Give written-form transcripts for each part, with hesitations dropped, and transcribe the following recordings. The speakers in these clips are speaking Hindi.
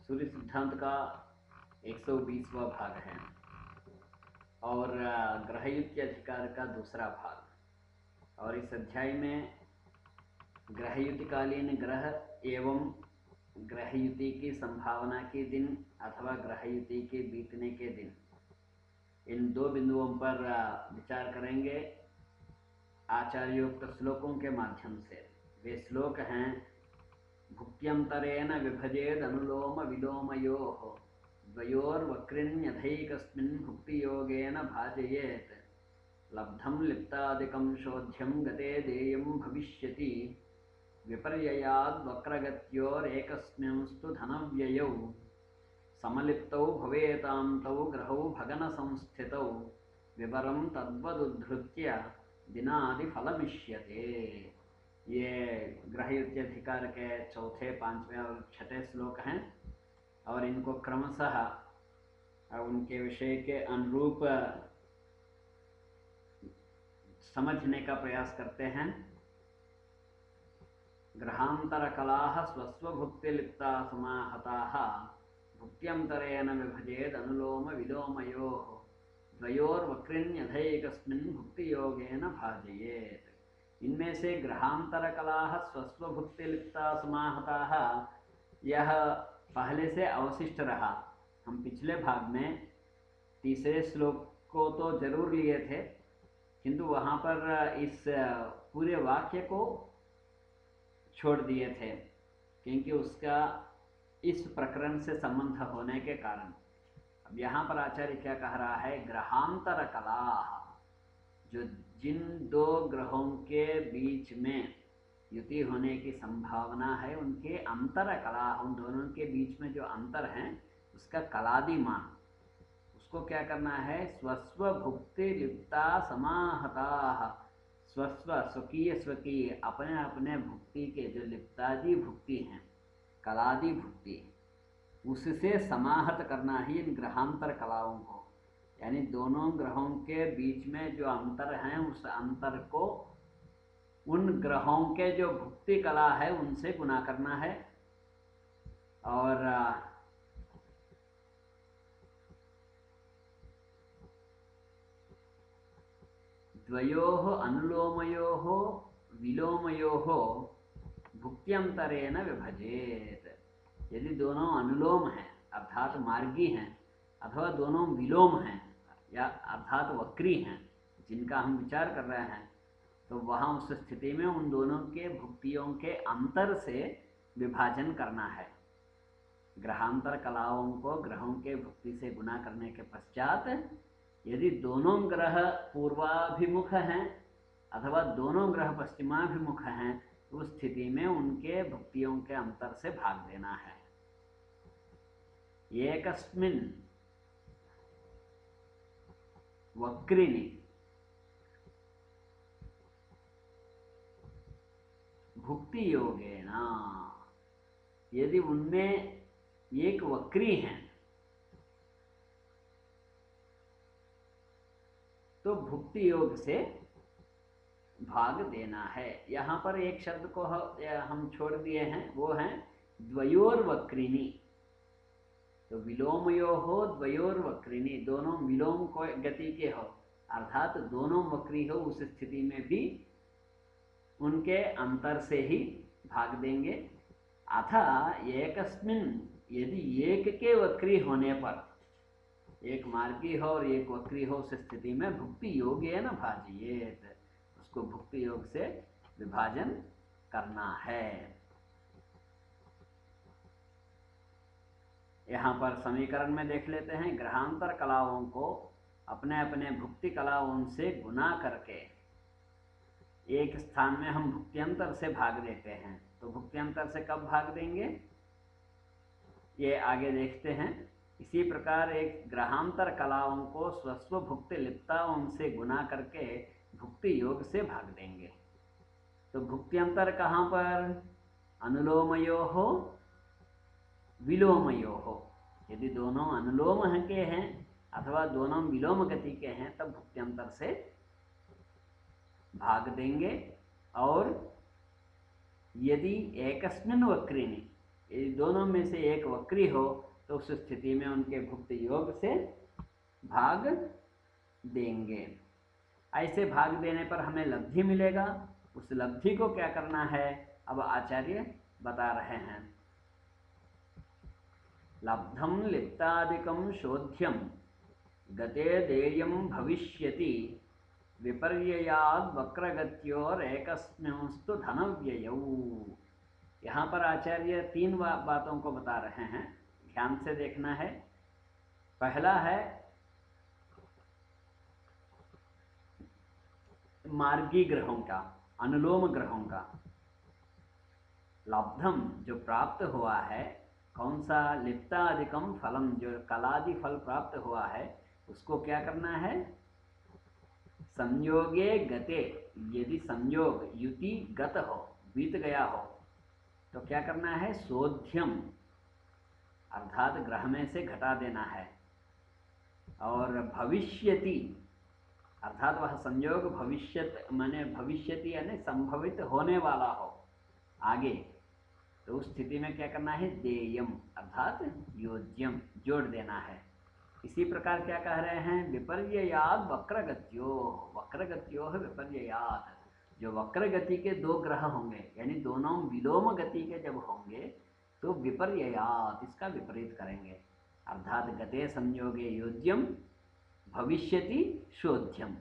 सूर्य सिद्धांत का 120वां भाग है और ग्रहयुति अधिकार का दूसरा भाग। और इस अध्याय में ग्रहयुतिकालीन ग्रह एवं ग्रहयुति की संभावना के दिन अथवा ग्रहयुति के बीतने के दिन, इन दो बिंदुओं पर विचार करेंगे आचार्योक्त श्लोकों के माध्यम से। वे श्लोक हैं: भुक्त्यंतरेण विभजेद अनुलोम विलोमयोः द्वयोर्वक्रिण्यथैकस्मिन् भुक्तियोगेन भाजयेत् लब्धं लिप्तादिकं शोध्यं गते देयं भविष्यति विपर्ययाद् वक्रगत्योरेकस्मिंस्तु धनव्ययौ समलिप्तौ भवेतां तौ ग्रहौ भगनसंस्थितौ विवरं तद्वदुद्धृत्य दिनादिफलमिष्यते। ये ग्रहयुति अधिकार के चौथे, पांचवें और छठे श्लोक हैं और इनको क्रमशः उनके विषय के अनुरूप समझने का प्रयास करते हैं। ग्रहांतर कलाः स्वस्वभुक्तिलिप्ता समाहताः भुक्त्यंतरेण विभजेद अनुलोम विलोमयोः द्वयोर्वक्रिण्यथैकस्मिन् भुक्तियोगेन भाजयेत्। इनमें से ग्रहांतर कलाः स्वस्वभुक्तिलिप्ता समाहताः, यह पहले से अवशिष्ट रहा। हम पिछले भाग में तीसरे श्लोक को तो जरूर लिए थे, किंतु वहाँ पर इस पूरे वाक्य को छोड़ दिए थे क्योंकि उसका इस प्रकरण से संबंध होने के कारण। अब यहाँ पर आचार्य क्या कह रहा है? ग्रहांतर कला, जो जिन दो ग्रहों के बीच में युति होने की संभावना है, उनके अंतर कला, उन दोनों के बीच में जो अंतर है उसका कलादि मान, उसको क्या करना है? स्वस्व भुक्ति लिप्ता समाहता, स्वस्व स्वकीय स्वकीय अपने अपने भुक्ति के जो लिप्तादि भुक्ति हैं, कलादि भुक्ति, उससे समाहत करना ही इन ग्रहांतर कलाओं को। यानी दोनों ग्रहों के बीच में जो अंतर हैं, उस अंतर को उन ग्रहों के जो भुक्ति कला है उनसे गुना करना है। और द्वयोः अनुलोमयोः विलोमयोः भुक्त्यंतरेण विभजेत। यदि दोनों अनुलोम हैं अर्थात मार्गी हैं, अथवा दोनों विलोम हैं या अर्थात वक्री हैं, जिनका हम विचार कर रहे हैं, तो वहाँ उस स्थिति में उन दोनों के भुक्तियों के अंतर से विभाजन करना है। ग्रहांतर कलाओं को ग्रहों के भुक्ति से गुना करने के पश्चात यदि दोनों ग्रह पूर्वाभिमुख हैं अथवा दोनों ग्रह पश्चिमाभिमुख हैं, तो उस स्थिति में उनके भुक्तियों के अंतर से भाग देना है। एकस्मिन् वक्रिणि भुक्ति योगेन, यदि उनमें एक वक्री है तो भुक्ति योग से भाग देना है। यहाँ पर एक शब्द को हम छोड़ दिए हैं, वो है द्वयोर वक्रिणी। तो विलोमयो हो द्वयोर वक्रिणी, दोनों विलोम को गति के हो अर्थात दोनों वक्री हो, उस स्थिति में भी उनके अंतर से ही भाग देंगे। अथा एकस्मिन्, यदि एक के वक्री होने पर, एक मार्गी हो और एक वक्री हो, उस स्थिति में भुक्ति योगेन भाजयेत्, उसको भुक्ति योग से विभाजन करना है। यहाँ पर समीकरण में देख लेते हैं, ग्रहांतर कलाओं को अपने अपने भुक्ति कलाओं से गुना करके एक स्थान में हम भुक्त्यंतर से भाग देते हैं। तो भुक्त्यंतर से कब भाग देंगे ये आगे देखते हैं। इसी प्रकार एक ग्रहांतर कलाओं को स्वस्व भुक्ति लिप्ताओं से गुना करके भुक्ति योग से भाग देंगे। तो भुक्त्यंतर कहाँ पर? अनुलोमयो हो विलोमयो हो। यदि दोनों अनुलोम के हैं अथवा दोनों विलोम गति के हैं, तब भुक्त्यंतर से भाग देंगे। और यदि एकस्मिन् वक्रिणि, ये दोनों में से एक वक्री हो तो उस स्थिति में उनके भुक्त योग से भाग देंगे। ऐसे भाग देने पर हमें लब्धि मिलेगा। उस लब्धि को क्या करना है अब आचार्य बता रहे हैं। लब्धम लिप्तादिकं शोध्यम गते देयं भविष्यति विपर्ययाद वक्रगत्योरेकस्मिंस्तु धनव्ययौ। यहाँ पर आचार्य तीन बातों को बता रहे हैं, ध्यान से देखना है। पहला है मार्गी ग्रहों का, अनुलोम ग्रहों का। लब्धम जो प्राप्त हुआ है, कौन सा? लिप्तादिकम फलम, जो कलादि फल प्राप्त हुआ है उसको क्या करना है? संयोगे गते, यदि संयोग युति गत हो, बीत गया हो, तो क्या करना है? शोध्यम अर्थात ग्रह में से घटा देना है। और भविष्यति अर्थात वह संयोग भविष्यत माने भविष्यति यानी संभवित होने वाला हो आगे, तो उस स्थिति में क्या करना है? देयम अर्थात योज्यम जोड़ देना है। इसी प्रकार क्या कह रहे हैं? विपर्ययाद वक्रगत्यो, वक्रगत्यो है विपर्ययाद। जो वक्र गति के दो ग्रह होंगे यानी दोनों विलोम गति के जब होंगे तो विपर्ययाद इसका विपरीत करेंगे। अर्थात गते संयोगे योज्यम भविष्यति शोध्यम।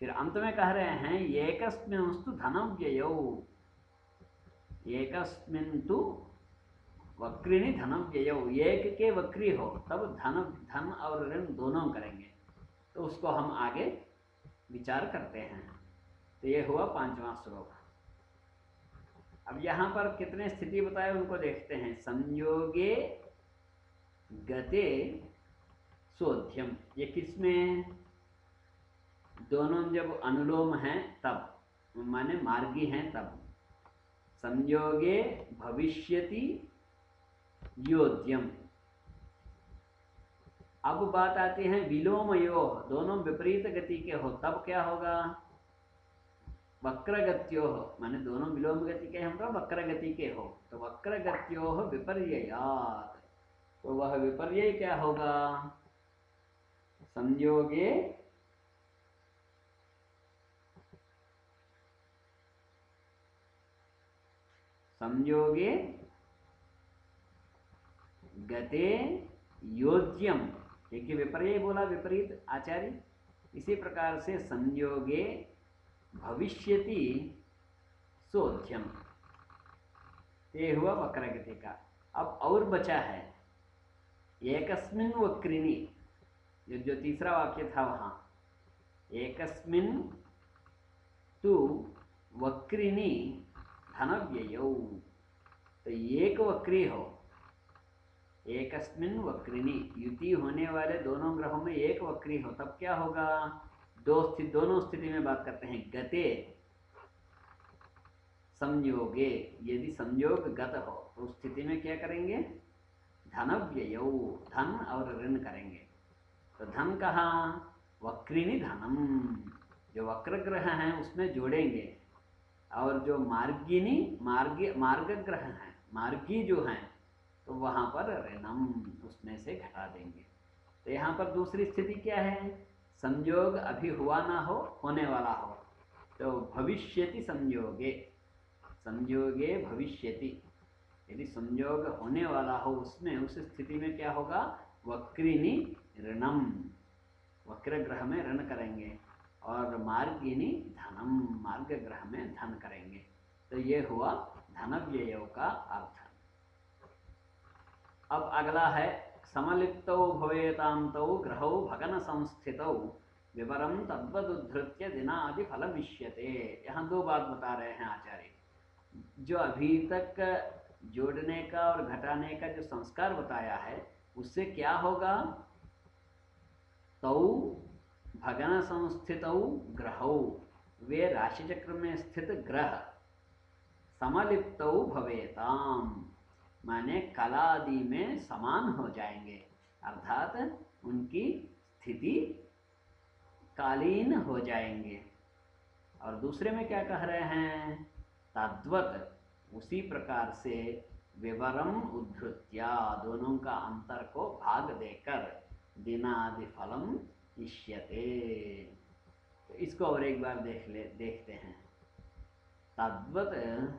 फिर अंत में कह रहे हैं एकस्मिंस्तु धनव्ययौ, एकस्मिन् तु वक्रिणी धनव्ययौ, एक के वक्री हो तब धन और ऋण दोनों करेंगे। तो उसको हम आगे विचार करते हैं। तो ये हुआ 5वां श्लोक। अब यहाँ पर कितने स्थिति बताए उनको देखते हैं। संयोगे गते शोध्यम, ये किसमें? दोनों जब अनुलोम हैं तब, माने मार्गी हैं तब। संयोगे भविष्यति योज्यम। अब बात आती है विलोमयो, दोनों विपरीत गति के हो तब क्या होगा? वक्रगत्यो, माने दोनों विलोम गति के हम तो वक्र गति के हो, तो वक्रगत्यो विपर्ययात्, तो वह विपर्यय क्या होगा? संयोगे संयोगे गते योज्यम, देखिए विपर्यय बोला, विपरीत आचार्य। इसी प्रकार से संयोगे भविष्यति शोध्यम, ये हुआ वक्रगति का। अब और बचा है एकस्मिन् वक्रिणी, जो तीसरा वाक्य था वहां, एकस्मिन् तु वक्रिणी धनव्ययौ, तो एक वक्री हो, एकस्मिन् वक्रिणी, युति होने वाले दोनों ग्रहों में एक वक्री हो तब क्या होगा? दोनों स्थिति में बात करते हैं। गते संयोगे, यदि संयोग गत हो तो उस स्थिति में क्या करेंगे? धनव्ययौ, धन और ऋण करेंगे। तो धन कहाँ? वक्रिणी धनम, जो वक्र ग्रह हैं उसमें जोड़ेंगे, और जो मार्गिनी मार्ग ग्रह हैं, मार्गी जो हैं, तो वहां पर ऋणम उसमें से घटा देंगे। तो यहाँ पर दूसरी स्थिति क्या है? संयोग अभी हुआ ना हो, होने वाला हो, तो भविष्यति संयोगे, संयोगे भविष्यति, यदि संयोग होने वाला हो उसमें, उस स्थिति में क्या होगा? वक्रिणी ऋणम, वक्र ग्रह में ऋण करेंगे, और मार्गिनी धनम, मार्ग ग्रह में धन करेंगे। तो ये हुआ धनव्ययों का अर्थ। अब अगला है समलिप्तौ भवेतान्तौ ग्रहौ भगन संस्थितौ विवरम तद्वदुद्धृत्य दिनादि फलमिष्यते। यहाँ दो बात बता रहे हैं आचार्य। जो अभी तक जोड़ने का और घटाने का जो संस्कार बताया है उससे क्या होगा? तौ भगन संस्थितौ ग्रहौ, वे राशि चक्र में स्थित ग्रह समलिप्तौ भवेताम, माने कलादि में समान हो जाएंगे, अर्थात उनकी स्थिति कालीन हो जाएंगे। और दूसरे में क्या कह रहे हैं? तद्वत, उसी प्रकार से विवरम उद्धृत्य, दोनों का अंतर को भाग देकर दिनादि फलम इष्यते। तो इसको और एक बार देखते हैं। तद्वत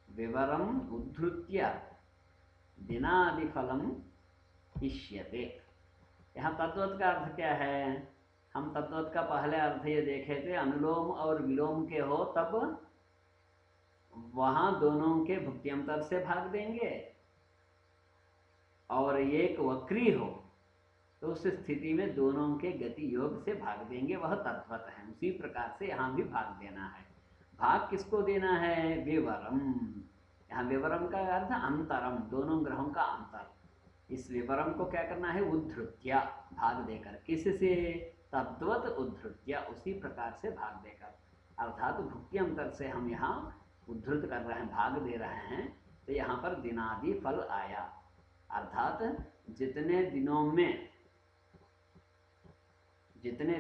विवरम उद्धृत्य दिनादि फलम इष्यते। यहाँ तद्वत का अर्थ क्या है? हम तद्वत का पहले अर्थ ये देखे थे, अनुलोम और विलोम के हो तब वहां दोनों के भुक्त्यंतर से भाग देंगे, और एक वक्री हो तो उस स्थिति में दोनों के गति योग से भाग देंगे, वह तद्वत है। उसी प्रकार से यहाँ भी भाग देना है। भाग किसको देना है? विवरम। यहाँ विवरम का अर्थ अंतरम, दोनों ग्रहों का अंतर। इस विवरम को क्या करना है? उद्धृत्य, भाग देकर। किससे? तद्वत उद्धृत्य, उसी प्रकार से भाग देकर। अर्थात भुक्त्यंतर से हम यहाँ उद्धृत कर रहे हैं, भाग दे रहे हैं। तो यहाँ पर दिनादि फल आया, अर्थात जितने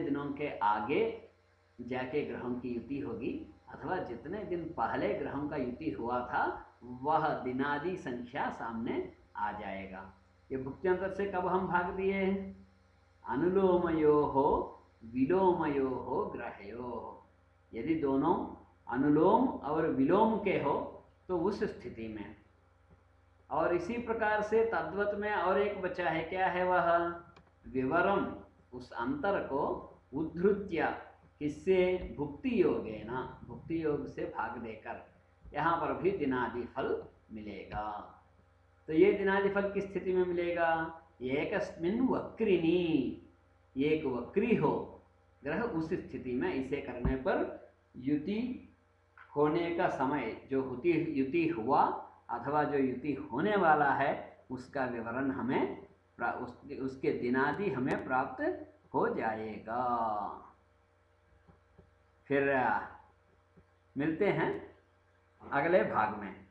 दिनों के आगे जाके ग्रहों की युति होगी, अथवा जितने दिन पहले ग्रहों का युति हुआ था, वह दिनादि संख्या सामने आ जाएगा। ये भुक्त्यंतर से कब हम भाग दिए? अनुलोमयो हो विलोमयो हो ग्रहयो। यदि दोनों अनुलोम और विलोम के हो तो उस स्थिति में। और इसी प्रकार से तद्वत में और एक बचा है, क्या है वह? विवरम, उस अंतर को उद्धृत्य, किससे? भुक्ति योगेन, भुक्ति योग से भाग देकर यहाँ पर भी दिनादि फल मिलेगा। तो ये दिनादि फल किस स्थिति में मिलेगा? एकस्मिन् वक्रिणी, एक वक्री हो ग्रह, उस स्थिति में इसे करने पर युति होने का समय, जो युति हुआ अथवा जो युति होने वाला है, उसका विवरण हमें उसके दिनादि हमें प्राप्त हो जाएगा। फिर मिलते हैं अगले भाग में।